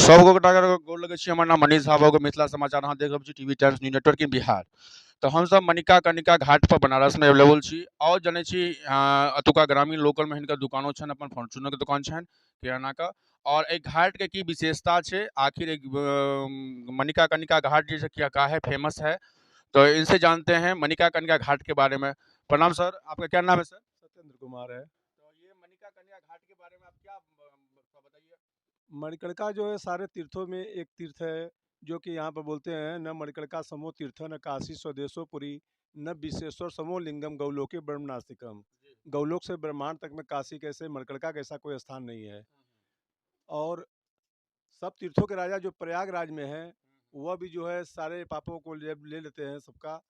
सब गोटा गोर लगे छी। हमर नाम मनीष झा भऽ मिथिला समाचार अहाँ देख रहल छी टीवी टाइम्स न्यूज नेटवर्क इन बिहार। तो हम सब मनिका कनिका घाट पर बनारस में अवेलेबल छी। और जनै छी अतुका ग्रामीण लोकल में हिनकर दुकानो छनि, अपन फॉर्चूनर के दुकान छनि किराना का। और एक घाट के की विशेषता है, आखिर एक मनिका कनिका घाट जैसे क्या काहे फेमस है, तो इनसे जानते हैं मनिका कनिका घाट के बारे में। प्रणाम सर, आपका क्या नाम है सर? सत्येंद्र कुमार है। तो ये मनिका कनिका घाट के बारे में आप क्या बताइए। मणिकर्णिका जो है सारे तीर्थों में एक तीर्थ है, जो कि यहाँ पर बोलते हैं न मणिकर्णिका समो तीर्थ न काशी स्वदेशो पुरी न विश्वेश्वर समो लिंगम गौलोके ब्रह्मनास्तिकम। गौलोक से ब्रह्मांड तक में काशी कैसे मणिकर्णिका कैसा कोई स्थान नहीं है। और सब तीर्थों के राजा जो प्रयागराज में है, वह भी जो है सारे पापों को ले लेते हैं सबका।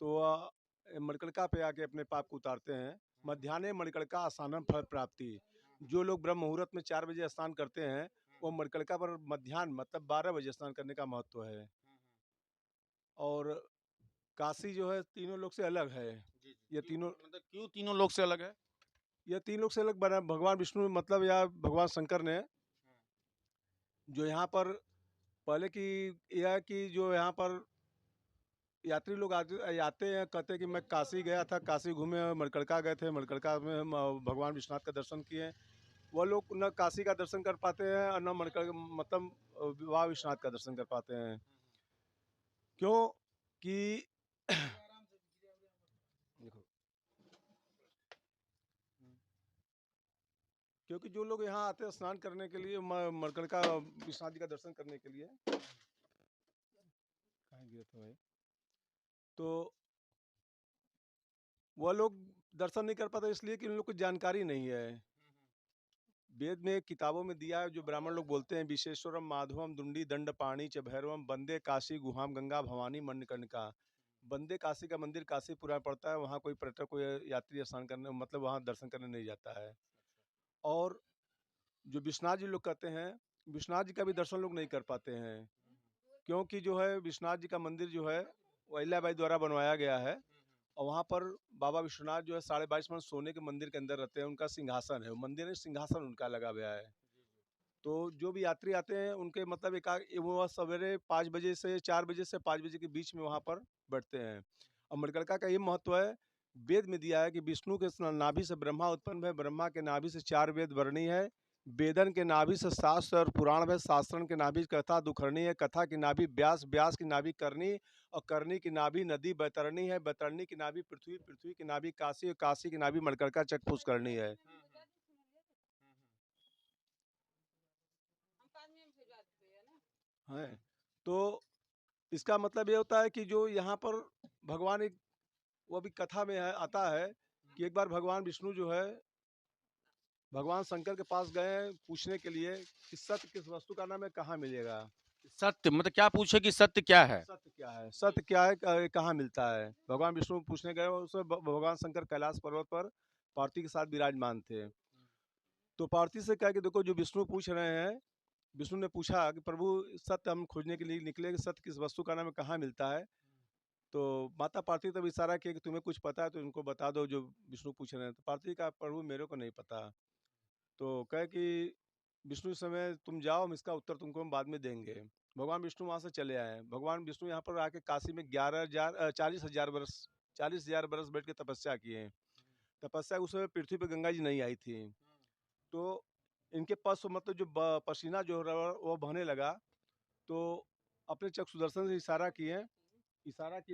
तो वह मणिकर्णिका पे आके अपने पाप को उतारते हैं। मध्याह्ने मणिकर्णिका आसानम फल प्राप्ति। जो लोग ब्रह्म मुहूर्त में 4 बजे स्नान करते हैं, वो मणिकर्णिका पर मध्याह्न मतलब 12 बजे स्नान करने का महत्व है। और काशी जो है तीनों लोग से अलग है। ये तीनों मतलब क्यों तीनों लोग से अलग है? ये तीन लोग से अलग बना भगवान विष्णु मतलब या भगवान शंकर ने, जो यहाँ पर पहले की यह कि जो यहाँ पर यात्री लोग आते हैं, कहते हैं कि मैं काशी गया था, काशी घूमे, मणिकर्णिका गए थे, मणिकर्णिका में हम भगवान विश्वनाथ का दर्शन किए। वह लोग न काशी का दर्शन कर पाते हैं और न मणिकर्णिका मतलब विवाह विश्वनाथ का दर्शन कर पाते हैं। क्यों कि देखो, क्योंकि जो लोग यहाँ आते हैं स्नान करने के लिए, मणिकर्णिका विश्वनाथ जी का दर्शन करने के लिए, कहाँ गया था भाई, तो वह लोग दर्शन नहीं कर पाते इसलिए कि उन लोग को जानकारी नहीं है। वेद में किताबों में दिया है, जो ब्राह्मण लोग बोलते हैं, विशेश्वरम माधवम दुंडी दंड पाणी च भैरवम वंदे काशी गुहाम गंगा भवानी मणिकर्णिका। वंदे काशी का मंदिर काशीपुरा में पड़ता है, वहाँ कोई पर्यटक कोई यात्री स्नान करने मतलब वहाँ दर्शन करने नहीं जाता है। और जो विश्वनाथ जी लोग कहते हैं, विश्वनाथ जी का भी दर्शन लोग नहीं कर पाते हैं, क्योंकि जो है विश्वनाथ जी का मंदिर जो है वो अहिल्याबाई द्वारा बनवाया गया है। और वहाँ पर बाबा विश्वनाथ जो है 22.5 मन सोने के मंदिर के अंदर रहते हैं, उनका सिंहासन है, वो मंदिर में सिंहासन उनका लगा गया है। तो जो भी यात्री आते हैं उनके मतलब वो सवेरे 5 बजे से 4 बजे से 5 बजे के बीच में वहाँ पर बैठते हैं। और मणिकर्णिका का ये महत्व है, वेद में दिया है कि विष्णु के नाभि से ब्रह्मा उत्पन्न है, ब्रह्मा के नाभि से 4 वेद वर्णी है, वेदन के नाभि से शास्त्र और पुराण है, शास्त्रन के नाभि कथा दुखरणी है, कथा की नाभि व्यास, व्यास की नाभि करनी, और करनी की नाभि नदी बैतरणी है, बैतरणी की नाभि पृथ्वी, पृथ्वी की नाभि काशी, और काशी की नाभि मणिकर्णिका चक पुष्करणी है। है तो इसका मतलब ये होता है कि जो यहाँ पर भगवान एक, वो अभी कथा में है आता है कि एक बार भगवान विष्णु जो है भगवान शंकर के पास गए पूछने के लिए कि सत्य किस वस्तु का नाम है, कहाँ मिलेगा। सत्य मतलब क्या पूछे कि सत्य क्या है? सत्य क्या है, सत्य क्या है, कहाँ मिलता है। भगवान विष्णु पूछने गए, उसमें भगवान शंकर कैलाश पर्वत पर पार्वती के साथ विराजमान थे। तो पार्वती से कहा कि देखो जो विष्णु पूछ रहे हैं, विष्णु ने पूछा कि प्रभु सत्य हम खोजने के लिए निकले, कि सत्य किस वस्तु का नाम है, कहाँ मिलता है। तो माता पार्वती तब इशारा किया कि तुम्हें कुछ पता है तो इनको बता दो जो विष्णु पूछ रहे हैं। तो पार्वती का प्रभु मेरे को नहीं पता। तो कहे कि विष्णु इस समय तुम जाओ, हम इसका उत्तर तुमको हम बाद में देंगे। भगवान विष्णु वहाँ से चले आए। भगवान विष्णु यहाँ पर आके काशी में 40,000 बरस 40,000 बरस बैठ के तपस्या किए। तपस्या उस समय पृथ्वी पर गंगा जी नहीं आई थी। तो इनके पास मतलब जो पसीना जो वो बहने लगा, तो अपने चक्षु सुदर्शन से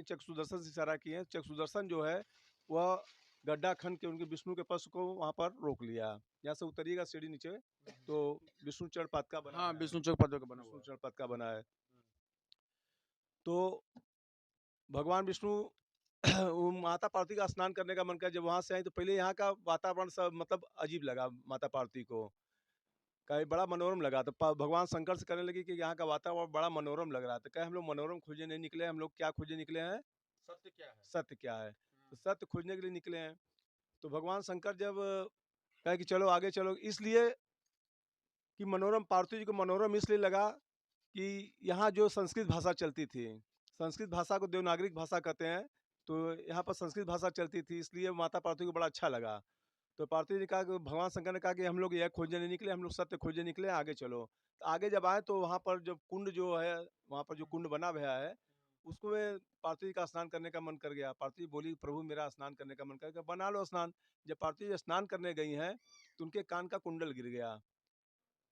चक्षु सुदर्शन से इशारा किए। चक्षु सुदर्शन जो है वह गड्ढा खन के उनके विष्णु के पशु को वहाँ पर रोक लिया। यहाँ से उतरिएगा सीढ़ी नीचे, तो विष्णु चरण पादुका बना हाँ, है, विष्णु चौक पद का बना हुआ विष्णु है। चरण पादुका बना है। तो भगवान विष्णु वो माता पार्वती का स्नान करने का मन किया। जब वहाँ से आई तो पहले यहाँ का वातावरण सब मतलब अजीब लगा माता पार्वती को, कहीं बड़ा मनोरम लगा। तो भगवान शंकर से कहने लगी कि यहाँ का वातावरण बड़ा मनोरम लग रहा है। तो कहे हम लोग मनोरम खोजने नहीं निकले, हम लोग क्या खोजने निकले हैं, सत्य क्या है? सत्य क्या है। तो सत्य खोजने के लिए निकले हैं। तो भगवान शंकर जब कहे कि चलो आगे चलो, इसलिए कि मनोरम पार्वती जी को मनोरम इसलिए लगा कि यहाँ जो संस्कृत भाषा चलती थी, संस्कृत भाषा को देवनागरिक भाषा कहते हैं, तो यहाँ पर संस्कृत भाषा चलती थी, इसलिए माता पार्वती को बड़ा अच्छा लगा। तो पार्वती ने कहा कि भगवान शंकर ने कहा कि हम लोग यह खोजने नहीं निकले, हम लोग सत्य खोजने निकले हैं, आगे चलो। तो आगे जब आए तो वहाँ पर जब कुंड जो है, वहाँ पर जो कुंड बना हुआ है, उसको में पार्वती जी का स्नान करने का मन कर गया। पार्वती जी बोली, प्रभु मेरा स्नान करने का मन कर गया, बना लो स्नान। जब पार्वती जी स्नान करने गई हैं, तो उनके कान का कुंडल गिर गया।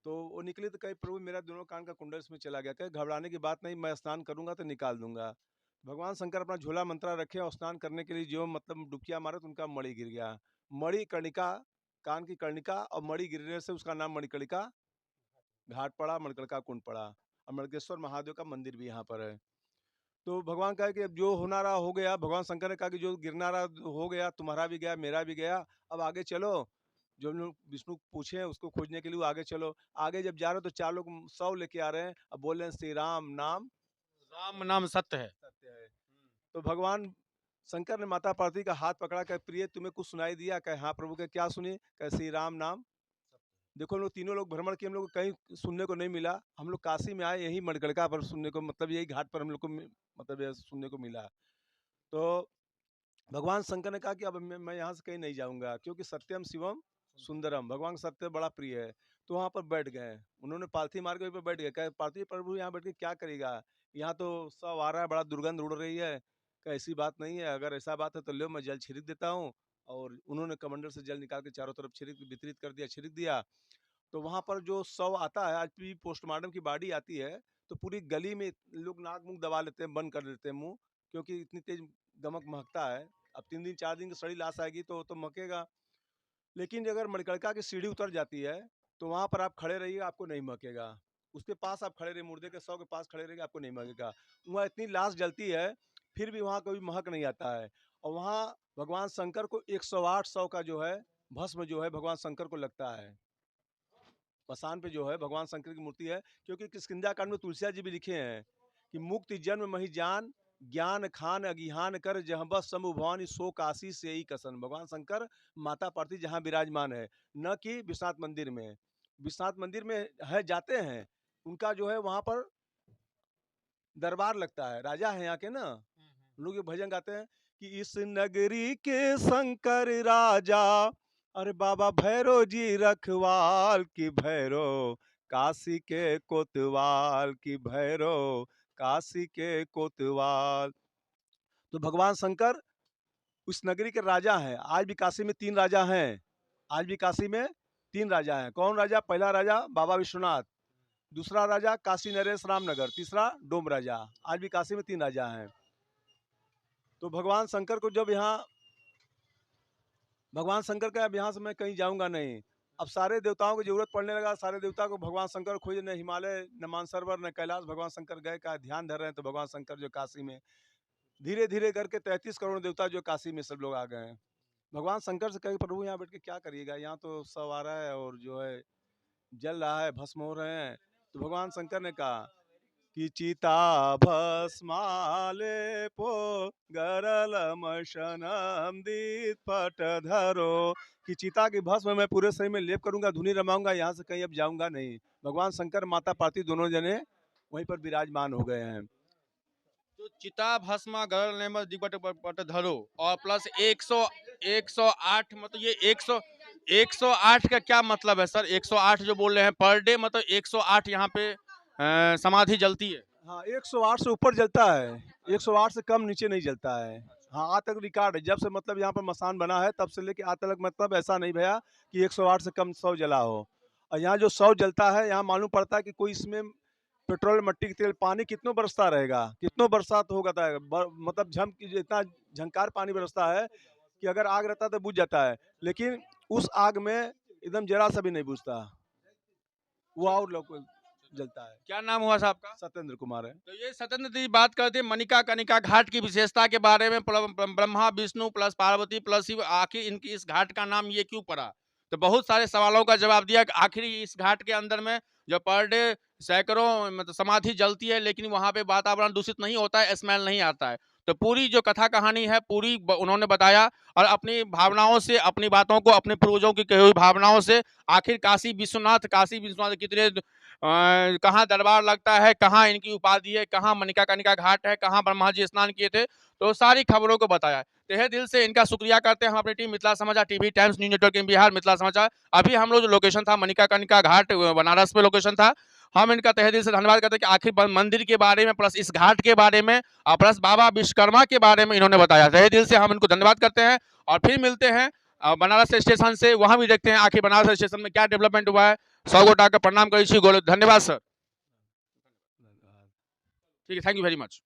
तो वो निकली तो कही, प्रभु मेरा दोनों कान का कुंडल इसमें चला गया। कहे घबराने की बात नहीं, मैं स्नान करूंगा तो निकाल दूंगा। भगवान शंकर अपना झोला मंत्रा रखे और स्नान करने के लिए जो मतलब डुबकियां मारे तो उनका मणि गिर गया। मणि कर्णिका, कान की कर्णिका, और मणि गिरने से उसका नाम मणिकर्णिका घाट पड़ा, मणिकर्णिका कुंड पड़ा। और मणिकेश्वर महादेव का मंदिर भी यहाँ पर है। तो भगवान कहा कि अब जो होना रहा हो गया। भगवान शंकर ने कहा कि जो गिरना रहा हो गया, तुम्हारा भी गया, मेरा भी गया, अब आगे चलो। जो हम लोग विष्णु पूछे हैं उसको खोजने के लिए, वो आगे चलो। आगे जब जा रहे हो तो 4 लोग 100 लेके आ रहे हैं, अब बोल रहे हैं श्री राम नाम राम नाम सत्य है। सत्य है। तो भगवान शंकर ने माता पार्वती का हाथ पकड़ा, कहा प्रिय तुम्हें कुछ सुनाई दिया? कहे हाँ प्रभु, के क्या सुनी? कहे श्री राम नाम। देखो हम लोग तीनों लोग भ्रमण किए, हम लोग को कहीं सुनने को नहीं मिला। हम लोग काशी में आए, यही मणिकर्णिका पर सुनने को, मतलब यही घाट पर हम लोग को मतलब ये सुनने को मिला। तो भगवान शंकर ने कहा कि अब मैं यहाँ से कहीं नहीं जाऊंगा, क्योंकि सत्यम शिवम सुंदरम, भगवान का सत्य बड़ा प्रिय है। तो वहाँ पर बैठ गए, उन्होंने पालथी मार के वहीं पर बैठ गए। कहे पालथी प्रभु यहाँ बैठ के क्या करेगा? यहाँ तो सब आ रहा है, बड़ा दुर्गंध उड़ रही है। कहे ऐसी बात नहीं है, अगर ऐसा बात है तो लो मैं जल छिड़क देता हूँ। और उन्होंने कमंडल से जल निकाल के चारों तरफ छिड़क वितरित कर दिया, छिड़क दिया। तो वहाँ पर जो शव आता है, आज भी पोस्टमार्टम की बाड़ी आती है, तो पूरी गली में लोग नाक मुंह दबा लेते हैं, बंद कर देते हैं मुंह, क्योंकि इतनी तेज गमक महकता है। अब 3 दिन 4 दिन की सड़ी लाश आएगी तो महकेगा। लेकिन अगर मणिकर्णिका की सीढ़ी उतर जाती है, तो वहाँ पर आप खड़े रहिए, आपको नहीं महकेगा। उसके पास आप खड़े रहिए, मुर्दे के शव के पास खड़े रहिए, आपको नहीं महकेगा। वहाँ इतनी लाश जलती है, फिर भी वहाँ कोई महक नहीं आता है। और वहाँ भगवान शंकर को 108 सौ का जो है भस्म जो है भगवान शंकर को लगता है। मसान पे जो है भगवान शंकर की मूर्ति है, क्योंकि किष्किंधा कांड में तुलसिया जी भी लिखे हैं कि मुक्ति जन्म मही जान, ज्ञान खान अज्ञान कर, जह बस समु भवानी सो काशी से ही कसन। भगवान शंकर माता पार्वती जहाँ विराजमान है, न कि विश्वनाथ मंदिर में। विश्वनाथ मंदिर में है, जाते हैं, उनका जो है वहाँ पर दरबार लगता है, राजा है यहाँ के ना। हम लोग ये भजन गाते हैं कि इस नगरी के शंकर राजा, अरे बाबा भैरो जी रखवाल की भैरो, काशी के कोतवाल की भैरो, काशी के कोतवाल। तो भगवान शंकर उस नगरी के राजा हैं। आज भी काशी में 3 राजा हैं। आज भी काशी में 3 राजा हैं। कौन राजा? पहला राजा बाबा विश्वनाथ, दूसरा राजा काशी नरेश रामनगर, तीसरा डोम राजा। आज भी काशी में 3 राजा हैं। तो भगवान शंकर को जब यहाँ भगवान शंकर का अब यहाँ से मैं कहीं जाऊंगा नहीं। अब सारे देवताओं की जरूरत पड़ने लगा, सारे देवता को भगवान शंकर खोजे, न हिमालय, न मानसरोवर, न कैलाश भगवान शंकर गए का ध्यान धर रहे हैं। तो भगवान शंकर जो काशी में धीरे धीरे करके 33 करोड़ देवता जो काशी में सब लोग आ गए हैं। भगवान शंकर से कहे प्रभु यहाँ बैठ के क्या करिएगा, यहाँ तो सब आ रहा है और जो है जल रहा है, भस्म हो रहे हैं। तो भगवान शंकर ने कहा कि चिता भस्माले पो गरल मशनम दीत पट धरो, कि चिता की भस्म मैं पूरे शरीर में लेप करूंगा, धुनी रमाऊंगा, यहाँ से कहीं अब जाऊंगा नहीं। भगवान शंकर माता पार्वती दोनों जने वहीं पर विराजमान हो गए हैं। तो चिता भस्मा गरल नेम दिग्बट पट धरो और प्लस 100 108, मतलब ये 100 108 का क्या मतलब है सर? 108 जो बोल रहे हैं पर डे, मतलब 108 यहाँ पे समाधि जलती है। हाँ, 108 से ऊपर जलता है, 108 से कम नीचे नहीं जलता है। हाँ, आज तक रिकॉर्ड है, जब से मतलब यहाँ पर मसान बना है तब से लेके आज तक मतलब ऐसा नहीं भैया कि 108 से कम 100 जला हो। और यहाँ जो 100 जलता है, यहाँ मालूम पड़ता है कि कोई इसमें पेट्रोल, मिट्टी, तेल, पानी कितनों बरसता रहेगा, कितनों बरसात होगा, मतलब इतना झंकार पानी बरसता है कि अगर आग रहता तो बुझ जाता है, लेकिन उस आग में एकदम जरा सा भी नहीं बुझता, वो और लोग जलता है। क्या नाम हुआ साहब का? सत्येंद्र कुमार है। तो ये सत्येंद्र जी बात करते हैं मनिका कनिका घाट की विशेषता के बारे में। ब्रह्मा विष्णु प्लस पार्वती प्लस शिव, आखिर इनकी इस घाट का नाम ये क्यों पड़ा? तो बहुत सारे सवालों का जवाब दिया कि आखिर इस घाट के अंदर में जो पर डे सैकड़ों मतलब समाधि जलती है, लेकिन वहां पे वातावरण दूषित नहीं होता है, स्मेल नहीं आता है। तो पूरी जो कथा कहानी है पूरी उन्होंने बताया, और अपनी भावनाओं से, अपनी बातों को, अपने पूर्वजों की कही हुई भावनाओं से आखिर काशी विश्वनाथ कितने कहाँ दरबार लगता है, कहाँ इनकी उपाधि है, कहाँ मनिका कनिका घाट है, कहाँ ब्रह्मा जी स्नान किए थे। तो सारी खबरों को बताया। तहे दिल से इनका शुक्रिया करते हैं हम अपनी टीम मिथिला समाचार टीवी टाइम्स न्यूज नेटवर्क इन बिहार मिथिला समाचार। अभी हम लोग जो लोकेशन था मणिकर्णिका घाट बनारस में लोकेशन था, हम इनका तहे दिल से धन्यवाद करते हैं कि आखिर मंदिर के बारे में प्लस इस घाट के बारे में और प्लस बाबा विश्वकर्मा के बारे में इन्होंने बताया। तहे दिल से हम इनको धन्यवाद करते हैं और फिर मिलते हैं बनारस स्टेशन से, वहां भी देखते हैं आखिर बनारस स्टेशन में क्या डेवलपमेंट हुआ है। 100 गोटा का प्रणाम करी छी, धन्यवाद सर। ठीक है, थैंक यू वेरी मच।